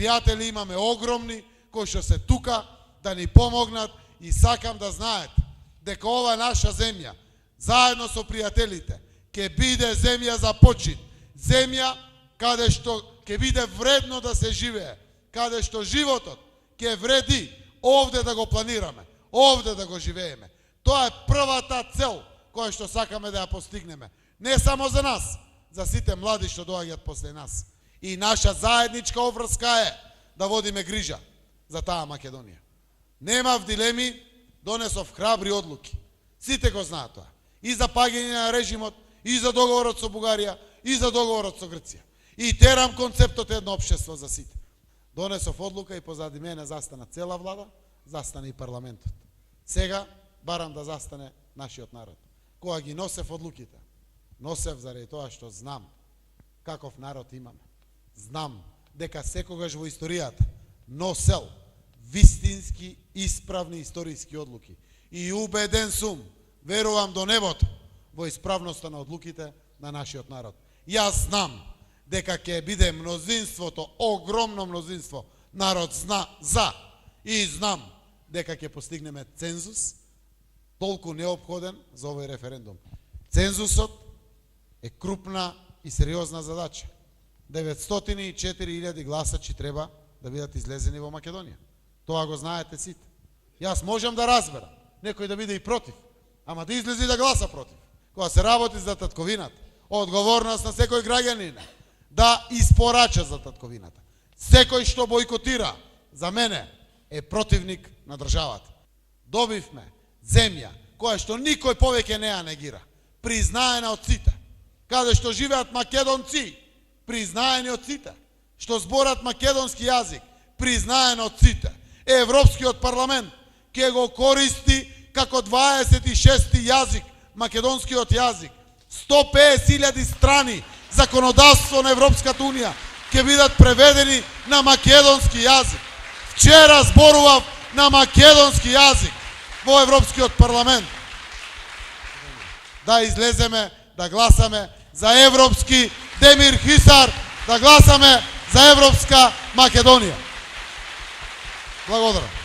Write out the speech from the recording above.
пријатели имаме огромни, кои што се тука да ни помогнат и сакам да знаете дека ова наша земја, заедно со пријателите, ќе биде земја за почит, земја каде што ќе биде вредно да се живее, каде што животот ќе вреди овде да го планираме, овде да го живееме. Тоа е првата цел која што сакаме да ја постигнеме. Не само за нас, за сите млади што доаѓаат после нас. И наша заедничка обврска е да водиме грижа за таа Македонија. Немав дилеми, донесов храбри одлуки. Сите го знаат тоа. И за паѓање на режимот, и за договорот со Бугарија, и за договорот со Грција. И терам концептот едно општество за сите. Донесов одлука и позади мене застана цела влада, застане и парламентот. Сега барам да застане нашиот народ. Кога ги носев одлуките, носев заради тоа што знам каков народ имаме. Знам дека секогаш во историјата носел вистински исправни историски одлуки. И убеден сум, верувам до небото, во исправноста на одлуките на нашиот народ. Јас знам дека ќе биде мнозинството, огромно мнозинство, народ зна за, и знам дека ќе постигнеме цензус, толку неопходен за овој референдум. Цензусот е крупна и сериозна задача. 904.000 гласачи треба да бидат излезени во Македонија. Тоа го знаете сите. Јас можам да разберам некој да биде и против, ама да излези да гласа против. Кога се работи за татковината, одговорност на секој граѓанин да испорача за татковината. Секој што бойкотира, за мене, е противник на државата. Добивме земја која што никој повеќе не ја негира, признаена од сите, каде што живеат македонци, признаени од сите, што зборат македонски јазик, признаен од сите. Европскиот парламент ќе го користи како 26-ти јазик, македонскиот јазик. 150.000 страни законодавство на Европската унија ќе бидат преведени на македонски јазик. Вчера зборував на македонски јазик во Европскиот парламент. Да излеземе, да гласаме за европски Демир Хисар, да гласаме за европска Македонија. Благодарам.